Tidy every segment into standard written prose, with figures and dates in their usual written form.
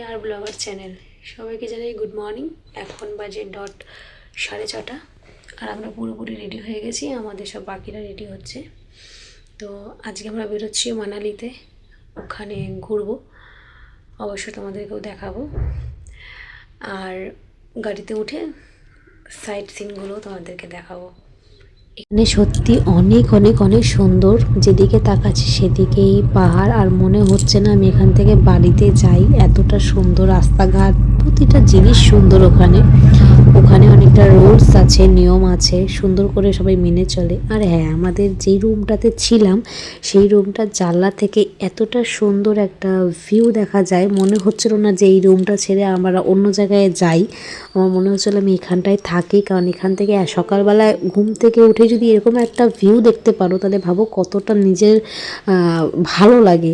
আর blogger channel. সবাইকে জানাই good morning. এখন বাজে 6:30 আর আমরা পুরোপুরি রেডি হয়ে গেছি, আমাদের সব বাকিরা রেডি হচ্ছে। তো আজকে আমরা বেরোচ্ছি মানালিতে, ওখানে ঘুরবো, অবশ্য তোমাদেরকেও দেখাবো। আর গাড়িতে উঠে সাইট সিনগুলো তোমাদেরকে দেখাবো। এখানে সত্যি অনেক অনেক অনেক সুন্দর, যেদিকে তাকাচ্ছি সেদিকেই পাহাড়, আর মনে হচ্ছে না আমি এখান থেকে বাড়িতে যাই, এতটা সুন্দর রাস্তাঘাট, প্রতিটা জিনিস সুন্দর। ওখানে অনেকটা রুলস আছে, নিয়ম আছে, সুন্দর করে সবাই মেনে চলে। আর হ্যাঁ, আমাদের যেই রুমটাতে ছিলাম সেই রুমটার জানলা থেকে এতটা সুন্দর একটা ভিউ দেখা যায়, মনে হচ্ছিল না যে এই রুমটা ছেড়ে আমরা অন্য জায়গায় যাই। আমার মনে হচ্ছিল আমি এখানটায় থাকি, কারণ এখান থেকে সকালবেলায় ঘুম থেকে উঠে যদি এরকম একটা ভিউ দেখতে পারো তাহলে ভাবো কতটা নিজের ভালো লাগে,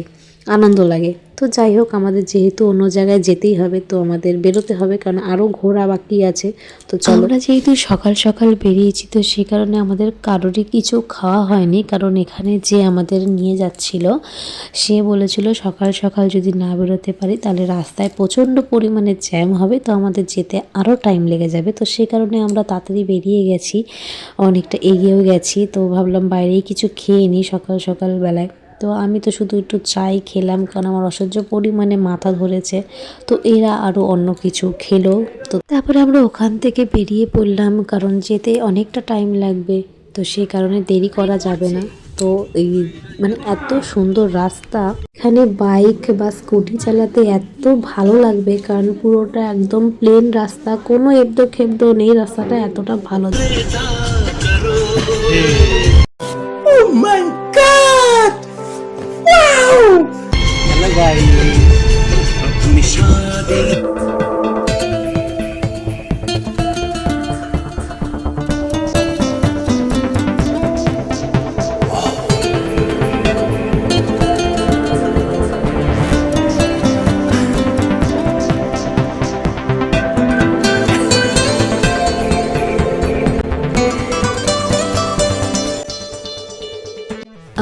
আনন্দ লাগে। তো যাই হোক, আমাদের যেহেতু অন্য জায়গায় যেতেই হবে, তো আমাদের বেরোতে হবে, কারণ আরও ঘোরা বাকি আছে। তো চলো, আমরা যেহেতু সকাল সকাল বেরিয়েছি, তো সেই কারণে আমাদের কারোরই কিছু খাওয়া হয়নি, কারণ এখানে যে আমাদের নিয়ে যাচ্ছিল সে বলেছিল সকাল সকাল যদি না বেরোতে পারি তাহলে রাস্তায় প্রচণ্ড পরিমাণে জ্যাম হবে, তো আমাদের যেতে আরও টাইম লেগে যাবে। তো সেই কারণে আমরা তাড়াতাড়ি বেরিয়ে গেছি, অনেকটা এগিয়েও গেছি। তো ভাবলাম বাইরেই কিছু খেয়ে নিই সকাল সকালবেলায়। তো আমি তো শুধু একটু চাই খেলাম, কারণ আমার অসহ্য পরিমাণে মাথা ধরেছে। তো এরা আরও অন্য কিছু খেলো। তো তারপরে আমরা ওখান থেকে বেরিয়ে পড়লাম, কারণ যেতে অনেকটা টাইম লাগবে, তো সেই কারণে দেরি করা যাবে না। তো এই এত সুন্দর রাস্তা, এখানে বাইক বা স্কুটি চালাতে এত ভালো লাগবে, কারণ পুরোটা একদম প্লেন রাস্তা, কোনো এবড়ো খেবড়ো নেই, রাস্তাটা এতটা ভালো।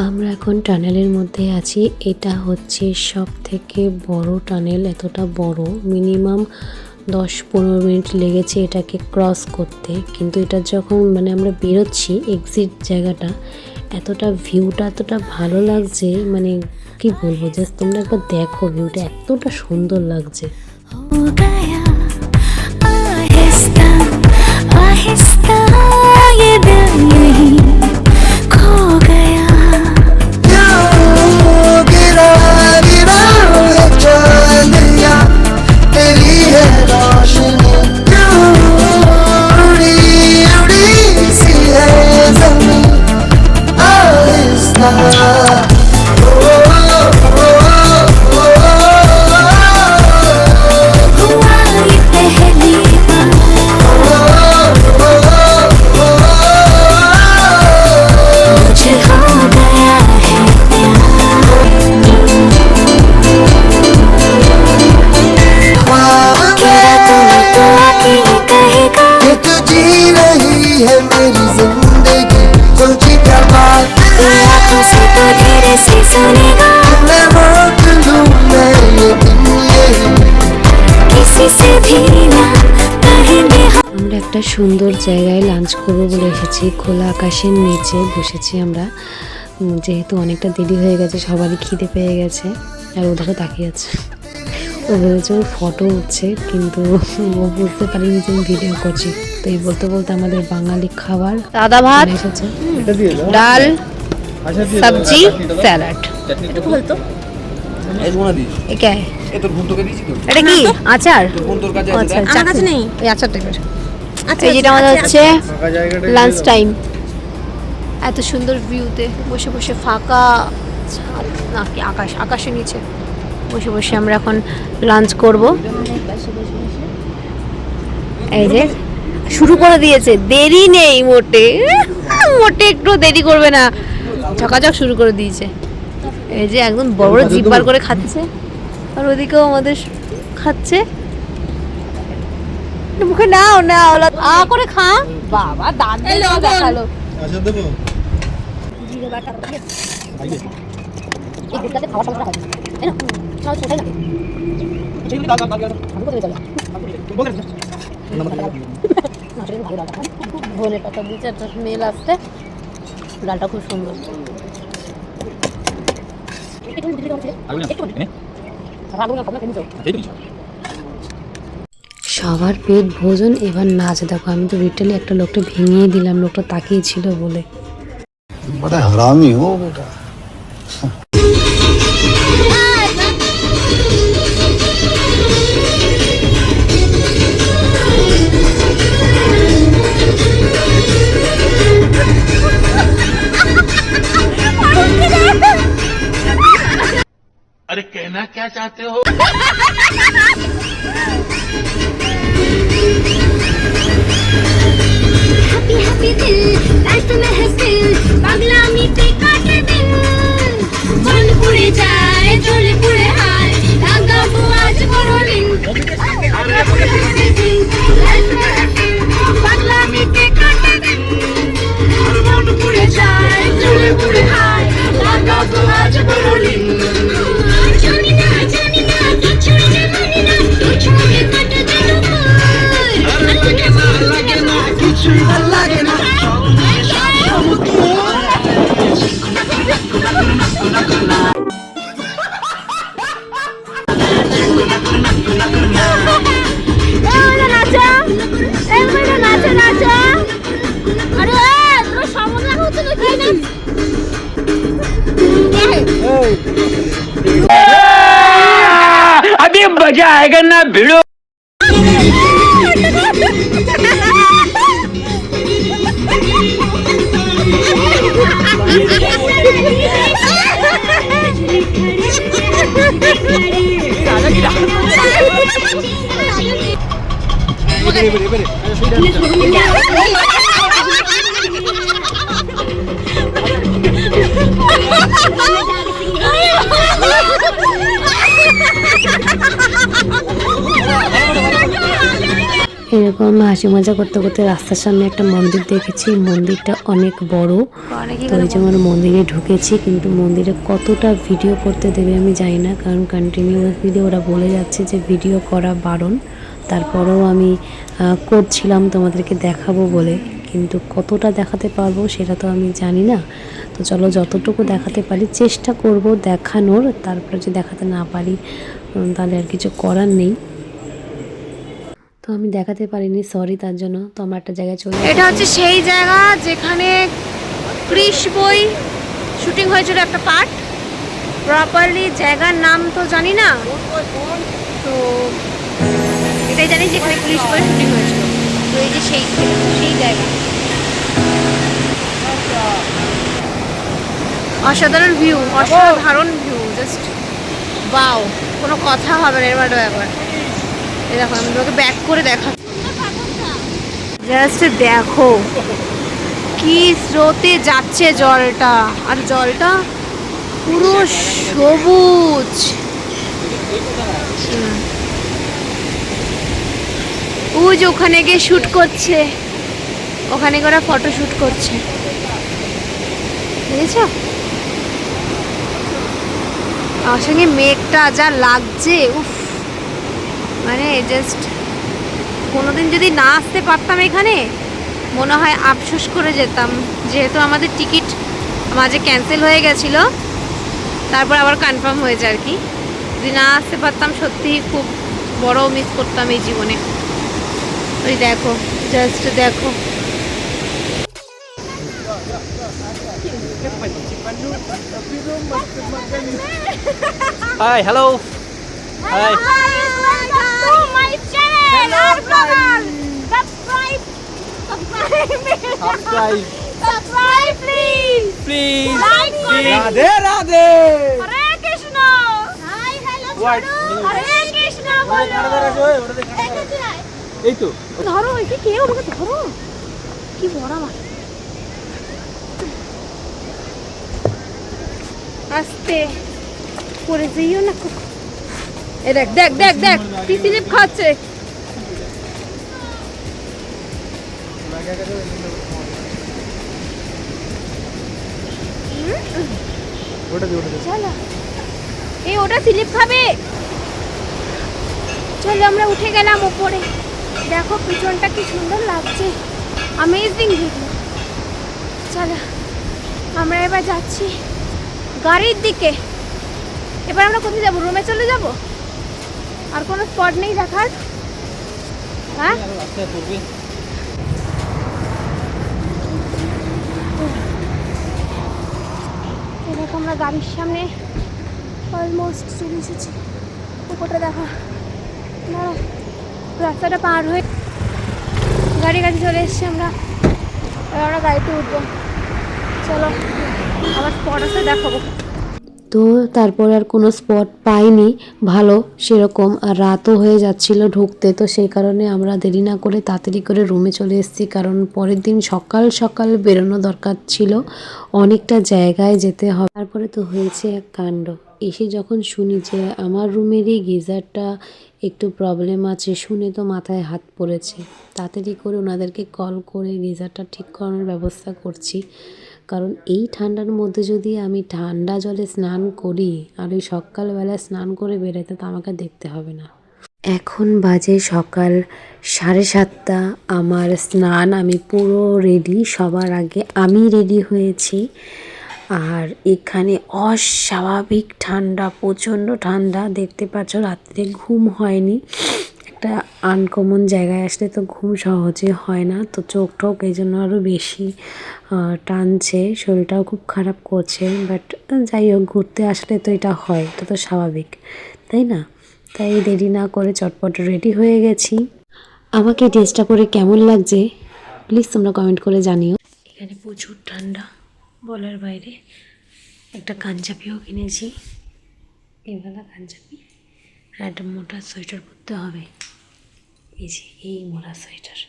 আমরা এখন টানেলের মধ্যে আছি। এটা হচ্ছে সব থেকে বড় টানেল, এতটা বড়, মিনিমাম 10-15 মিনিট লেগেছে এটাকে ক্রস করতে। কিন্তু এটা যখন আমরা বেরোচ্ছি এক্সিট জায়গাটা, এতটা ভিউটা এতটা ভালো লাগছে, কি বলবো, জাস্ট তোমরা একবার দেখো, ভিউটা এতটা সুন্দর লাগছে। আমরা একটা সুন্দর জায়গায় লাঞ্চ করবো বলে এসেছি, খোলা আকাশের নিচে বসেছি আমরা, যেহেতু অনেকটা দেরি হয়ে গেছে, সবারই খিদে পেয়ে গেছে। আর ওদেরও তাকিয়ে আছে, ও ভেবেছে ওর ফটো উঠছে, কিন্তু ও বুঝতে পারিনি যে আমি ভিডিও করছি। তো এই বলতে বলতে আমাদের বাঙালি খাবার, সাদা ভাত এসেছে, ডাল, সবজি, স্যালাড। এটা কি আচার? আচ্ছা, নেই এই আচার টাইপের। আচ্ছা, যেটা আমাদের হচ্ছে লাঞ্চ টাইম, এত সুন্দর ভিউতে বসে বসে, ফাঁকা নাকি আকাশের নিচে বসে বসে আমরা এখন লাঞ্চ করব। এই যে শুরু করে দিয়েছে, দেরি নেই মোটে একটু দেরি করবে না, ঝকাঝক শুরু করে দিয়েছে। এই যে একদম বড় বড় জিভ বার করে খাচ্ছে, আর ওদিকেও আমাদের খাচ্ছে। মুখে নাও আ করে খা। বাবা দাঁত দেখালো। আচ্ছা দেবো জিরে বাটা। এই দুধটাতে খাওয়া সমস্যা হয়, তাই না? সব ছোটাই লাগে। ধনে পাতা দিয়েছে, একটা স্মেল আসছে, ডালটা খুব সুন্দর। সবার পেট ভোজন, এবার নাচ দেখো। আমি তো লিটারালি একটা লোকটা ভেঙিয়ে দিলাম, লোকটা তাকিয়ে ছিল বলে। बड़ा हरामी हो बेटा। अरे कहना क्या चाहते हो? हैप्पी हैप्पी दिल लाइफ में है स्टिल पागलामी पे काटे दिन मन पुड़े जाए चले पुड़े हाय लागा वो आज करो दिन लाइफ में है स्टिल पागलामी पे काटे दिन मन पुड़े जाए चले पुड़े हाय लागा वो आज करो दिन जानी ना किछु जानी ना किछु के कट दिल पर लगे ना अभी मजा आएगा ना भिड़ो। এরকম হাসি মজা করতে করতে রাস্তার সামনে একটা মন্দির দেখেছি। মন্দিরটা অনেক বড়, তো ওই যে আমরা মন্দিরে ঢুকেছি, কিন্তু মন্দিরে কতটা ভিডিও করতে দেবে আমি জানি না, কারণ কন্টিনিউয়াসলি ওরা বলে যাচ্ছে যে ভিডিও করা বারণ। তারপরেও আমি করছিলাম তোমাদেরকে দেখাবো বলে, কিন্তু কতটা দেখাতে পারবো সেটা তো আমি জানি না। তো চলো যতটুকু দেখাতে পারি চেষ্টা করব দেখানোর, তারপরে যদি দেখাতে না পারি তাহলে আর কিছু করার নেই। তো আমি দেখাতে পারিনি, সরি তার জন্য। তো আমরা একটা জায়গায় চলে, এটা হচ্ছে সেই জায়গা যেখানে ক্রিশ বই শুটিং হয়েছিল একটা পার্ট। প্রপারলি জায়গার নাম তো জানি না, তো এটাই জানি যেখানে ক্রিশ বই শুটিং হয়েছিল। তো এই যে সেই জায়গা, অসাধারণ ভিউ, অসাধারণ ভিউ, জাস্ট বাও, কোনো কথা হবে না এর ব্যাপার। এই দেখো আমি তোমাকে ব্যাক করে দেখা, জাস্ট দেখো কি স্রোতে যাচ্ছে জলটা, আর জলটা পুরো সবুজ। ওই যে ওখানে গিয়ে শ্যুট করছে, ওখানে ওরা ফটো শ্যুট করছে, বুঝেছো? আমার সঙ্গে মেঘটা যা লাগছে, উফ, মানে জাস্ট কোনোদিন যদি না আসতে পারতাম এখানে মনে হয় আফসোস করে যেতাম, যেহেতু আমাদের টিকিট মাঝে ক্যান্সেল হয়ে গেছিলো, তারপর আবার কনফার্ম হয়েছে আর কি। যদি না আসতে পারতাম সত্যিই খুব বড় মিস করতাম এই জীবনে। ওই দেখো, জাস্ট দেখো, Hi, hello. Hi. Welcome to my channel. Our channel. Subscribe. Subscribe, please. Please. Like, comment. Radhe Radhe. Hare Krishna. Hi, hello. What? Hare Krishna bolo. এই তো ধরো, এটা কে? ওকে ধরো, কি বড় মাছ। আস্তে করে যেও না। এই দেখ দেখ দেখ দেখ, কি স্লিপ খাচ্ছে। চলো, এই ওটা স্লিপ খাবে। চলো আমরা উঠে গেলাম উপরে। দেখো পিছনটা কি সুন্দর লাগছে, অ্যামেজিং ভিউ। চলো আমরা এবার যাচ্ছি গাড়ির দিকে। এবার আমরা কোথায় যাবো? রুমে চলে যাব? আর কোনো স্পট নেই দেখার? হ্যাঁ এরকম আমরা গাড়ির সামনে অলমোস্ট চলে এসেছি। উপরটা দেখা, দাঁড়াও রাস্তাটা পার হয়ে গাড়ি চলে এসেছি আমরা। এবার আমরা গাড়িতে উঠবো। চলো আবার স্পট আছে দেখাবো। তো তারপর আর কোনো স্পট পাইনি ভালো সেরকম, আর রাতও হয়ে যাচ্ছিল ঢুকতে, তো সেই কারণে আমরা দেরি না করে তাড়াতাড়ি করে রুমে চলে এসেছি, কারণ পরের দিন সকাল সকাল বেরোনো দরকার ছিল, অনেকটা জায়গায় যেতে হবে। তারপরে তো হয়েছে এক কাণ্ড, এসে যখন শুনি যে আমার রুমেরই গিজারটা একটু প্রবলেম আছে, শুনে তো মাথায় হাত পড়েছে। তাড়াতাড়ি করে ওনাদেরকে কল করে গিজারটা ঠিক করানোর ব্যবস্থা করছি, কারণ এই ঠান্ডার মধ্যে যদি আমি ঠান্ডা জলে স্নান করি আর ওই সকালবেলা স্নান করে বেরোতে, তো আমাকে দেখতে হবে না। এখন বাজে সকাল 7:30। আমার স্নান, আমি পুরো রেডি, সবার আগে আমি রেডি হয়েছি। আর এখানে অস্বাভাবিক ঠান্ডা, প্রচণ্ড ঠান্ডা, দেখতে পাচ্ছ রাত্রে ঘুম হয়নি। একটা আনকমন জায়গায় আসলে তো ঘুম সহজে হয় না, তো চোখ টোক এই জন্য আরও বেশি টানছে, শরীরটাও খুব খারাপ করছে। বাট যাই হোক, ঘুরতে আসলে তো এটা হয়, এটা তো স্বাভাবিক, তাই না? তাই দেরি না করে চটপট রেডি হয়ে গেছি। আমাকে ড্রেসটা পরে কেমন লাগছে প্লিজ তোমরা কমেন্ট করে জানিও। এখানে প্রচুর ঠান্ডা বলার বাইরে। একটা কাঞ্জাপিও কিনেছি, এবেলা কাঞ্জাপি, আর একটা মোটা সোয়েটার পরতে হবে, এই যে এই মোটা সোয়েটার।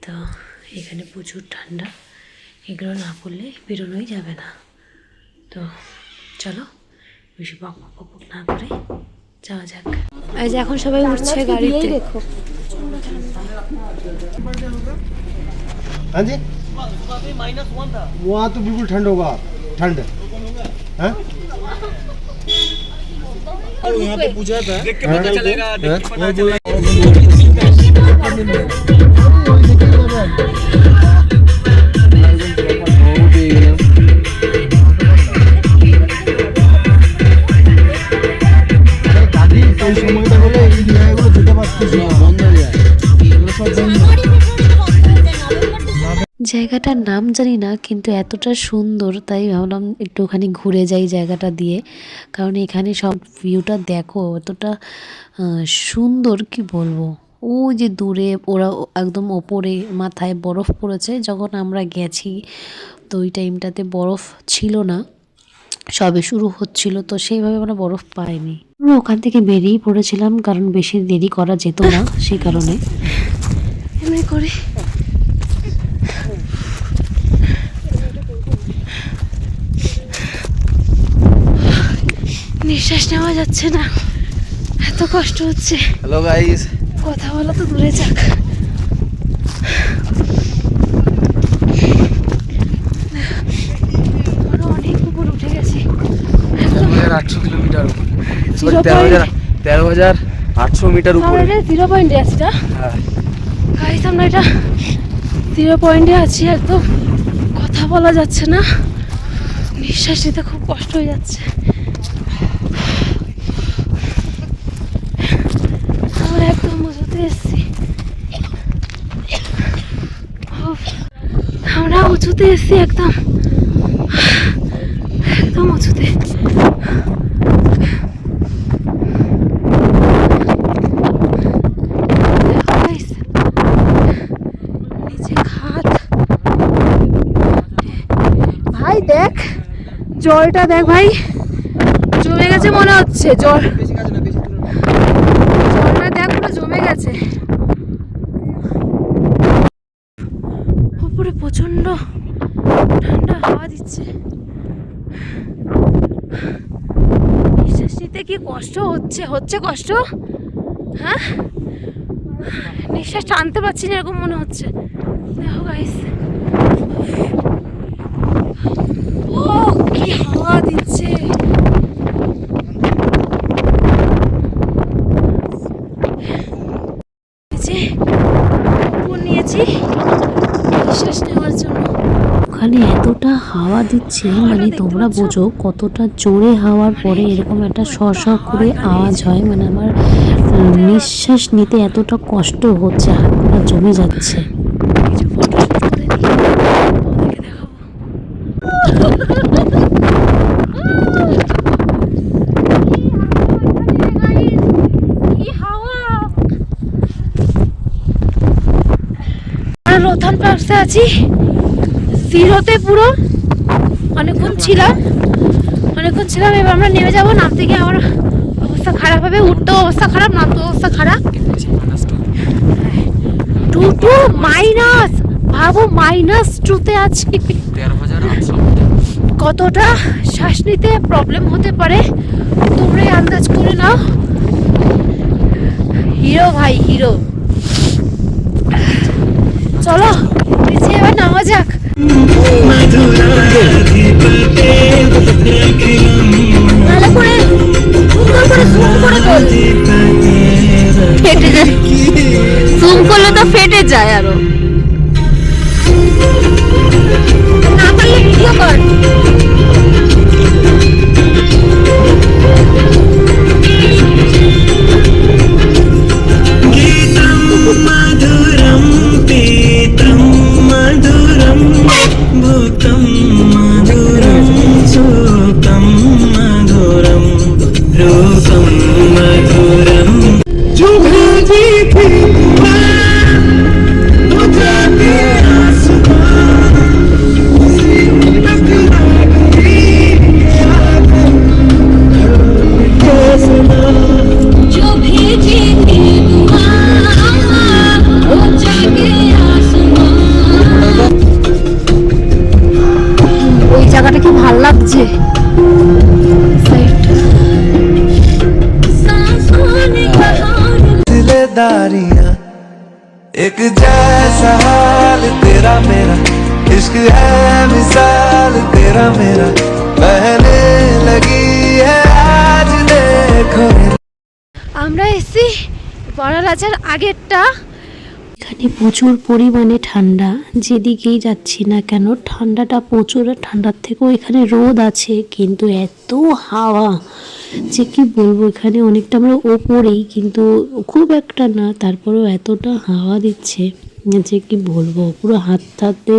তো এখানে প্রচুর ঠান্ডা, এগুলো না পরলে বেরোনোই যাবে না। তো চলো বেশি বক না করে যাওয়া যাক। এই যে এখন সবাই উঠছে গাড়িতে। हाँ जी वहाँ तो बिल्कुल ठंड होगा, ठंड है। यहाँ पे पूछा था, देख के पता चलेगा, देख के पता चलेगा। জায়গাটার নাম জানি না, কিন্তু এতটা সুন্দর তাই ভাবলাম একটুখানি ঘুরে যাই জায়গাটা দিয়ে, কারণ এখানে সব ভিউটা দেখো এতটা সুন্দর, কি বলবো। ও যে দূরে ওরা একদম ওপরে মাথায় বরফ পড়েছে, যখন আমরা গেছি তো ওই টাইমটাতে বরফ ছিল না, সবে শুরু হচ্ছিল, তো সেইভাবে আমরা বরফ পাইনি। আমরা ওখান থেকে বেরিয়ে পড়েছিলাম, কারণ বেশি দেরি করা যেত না, সেই কারণে এমনি করে নিঃশ্বাস নেওয়া যাচ্ছে না, এত কষ্ট হচ্ছে। হ্যালো গাইস, কথা বলা তো দূরে যাক। আরো অনেক উপর উঠে গেছি, 800 কিলোমিটার, 13,800 মিটার উপরে। 0 পয়েন্টে আছি না? হ্যাঁ গাইস, আমরা এটা 0 পয়েন্টে আছি, একদম কথা বলা যাচ্ছে না, নিঃশ্বাস নিতে খুব কষ্ট হয়ে যাচ্ছে। আমরা একদম উঁচুতে এসেছি, আমরা উঁচুতে এসেছি, একদম একদম উঁচুতে। নিচে খাদ, ভাই দেখ জলটা, দেখ ভাই জমে গেছে মনে হচ্ছে, জলটা দেখ পুরো জমে গেছে। উপরে প্রচন্ড ঠান্ডা হাওয়া দিচ্ছে, নিঃশ্বাস নিতে কি কষ্ট হচ্ছে কষ্ট। হ্যাঁ, নিঃশ্বাস টানতে পারছি না, এরকম মনে হচ্ছে। দেখো গাইস, ও কি হাওয়া দিচ্ছে, আছি নিঃশ্বাস নেওয়ার জন্য। ওখানে এতটা হাওয়া দিচ্ছে, মানে তোমরা বোঝো কতটা জোরে হাওয়ার পরে এরকম একটা শ করে আওয়াজ হয়। মানে আমার নিঃশ্বাস নিতে এতটা কষ্ট হচ্ছে, হাত পা জমে যাচ্ছে। কিছু ফটো শুট করে নিই, তোমাদেরকে দেখাবো। রোথান পার্কসে আছি, জিরোতে পুরো অনেকক্ষণ ছিলাম। এবার আমরা নেমে যাবো। নামতে গিয়ে আমার অবস্থা খারাপ হবে, উঠতেও অবস্থা খারাপ, নামতেও অবস্থা খারাপ। 2 মাইনাস, ভাবো -2তে আছি। 13,800 কতটা শ্বাস নিতে প্রবলেম হতে পারে তোমরাই আন্দাজ করে নাও। হিরো ভাই হিরো। চলো নিচে এবার নামা যাক। ভালো করে সুন্দর করে জুম করে তোল, ফেটে যায়। জুম করলে তো ফেটে যায় আরো। না পারলে ভিডিও কর। मधुरम पीतम मधुरम भूतम मधुरम सुतम मधुरम रूपम मधुरम जो भेजी थी तो जाके आसमां जो भेजी थी ওই জায়গাটা কি ভাল লাগছে। दिलदारियां एक जैसा हाल तेरा मेरा इश्क है मिसाल तेरा मेरा बहने लगी है आज देखो। আমরা এসছি বড়লাচার আগেরটা। এখানে প্রচুর পরিমাণে ঠান্ডা, যেদিকেই যাচ্ছি না কেন ঠান্ডাটা প্রচুর। ঠান্ডার থেকেও এখানে রোদ আছে, কিন্তু এত হাওয়া যে কি বলবো। এখানে অনেকটা আমরা ওপরেই, কিন্তু খুব একটা না, তারপরেও এতটা হাওয়া দিচ্ছে যে কি বলবো। পুরো হাতে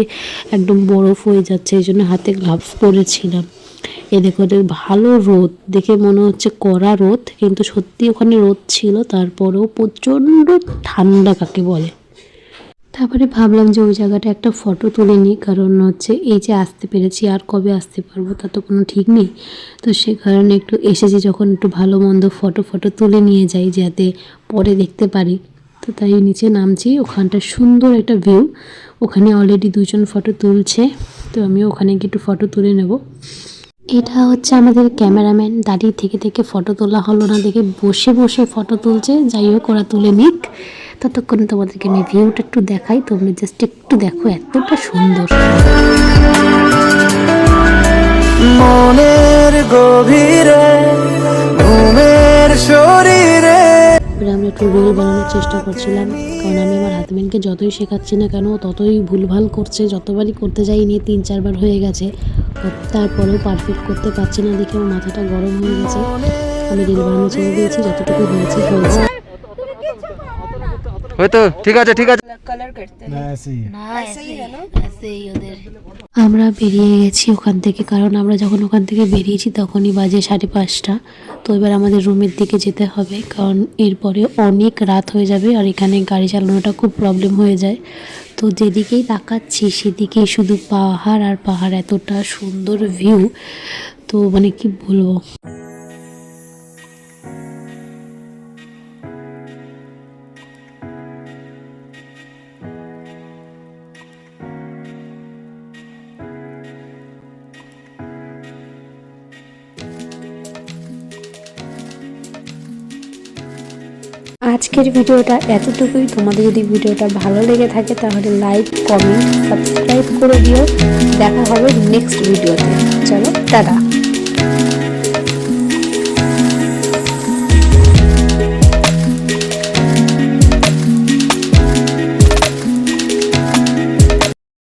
একদম বরফ হয়ে যাচ্ছে, এই জন্য হাতে গ্লাভস পরেছিলাম। এ দেখো ভালো রোদ, দেখে মনে হচ্ছে কড়া রোদ, কিন্তু সত্যি ওখানে রোদ ছিল, তারপরেও প্রচণ্ড ঠান্ডা কাকে বলে। তারপরে ভাবলাম যে ওই জায়গাটা একটা ফটো তুলে নিই, কারণ হচ্ছে এই যে আসতে পেরেছি, আর কবে আসতে পারবো তা তো কোনো ঠিক নেই। তো সে কারণে একটু এসেছি যখন, একটু ভালো মন্দ ফটো তুলে নিয়ে যাই, যাতে পরে দেখতে পারি। তো তাই নিচে নামছি। ওখানটা সুন্দর একটা ভিউ, ওখানে অলরেডি 2 জন ফটো তুলছে, তো আমিও ওখানে গিয়ে একটু ফটো তুলে নেব। এটা হচ্ছে আমাদের ক্যামেরাম্যান, দাঁড়িয়ে থেকে ফটো তোলা হলো না দেখে বসে ফটো তুলছে। যাই হোক, ওরা তুলে নিক, ততক্ষণ তোমাদেরকে আমি ভিউটা একটু দেখাই। তোমরা জাস্ট একটু দেখো, এতটা সুন্দর। মনের গভীরে ঘুমের শরীরে আমরা একটু রিল বানানোর চেষ্টা করছিলাম, কারণ আমি আমার হাজবেন্ডকে যতই শেখাচ্ছি না কেন ততই ভুলভাল করছে। যতবারই করতে যাইনি 3-4 বার হয়ে গেছে, তারপরেও পারফেক্ট করতে পারছে না দেখে আমার মাথাটা গরম হয়ে গেছে। আমি রিল বানানো ছেড়ে দিয়েছি, যতটুকু হয়েছে। হয়তো ঠিক আছে আমরা বেরিয়ে গেছি ওখান থেকে, কারণ আমরা যখন ওখান থেকে বেরিয়েছি তখনই বাজে 5:30। তো এবার আমাদের রুমের দিকে যেতে হবে, কারণ এরপরে অনেক রাত হয়ে যাবে, আর এখানে গাড়ি চালানোটা খুব প্রবলেম হয়ে যায়। তো যেদিকেই তাকাচ্ছি সেদিকেই শুধু পাহাড় আর পাহাড়, এতটা সুন্দর ভিউ, তো মানে কি বলবো। আজকের ভিডিওটা এতটুকুই। তোমাদের যদি ভিডিওটা ভালো লেগে থাকে তাহলে লাইক, কমেন্ট, সাবস্ক্রাইব করে দিও। দেখা হবে নেক্সট ভিডিওতে। চলো টাটা।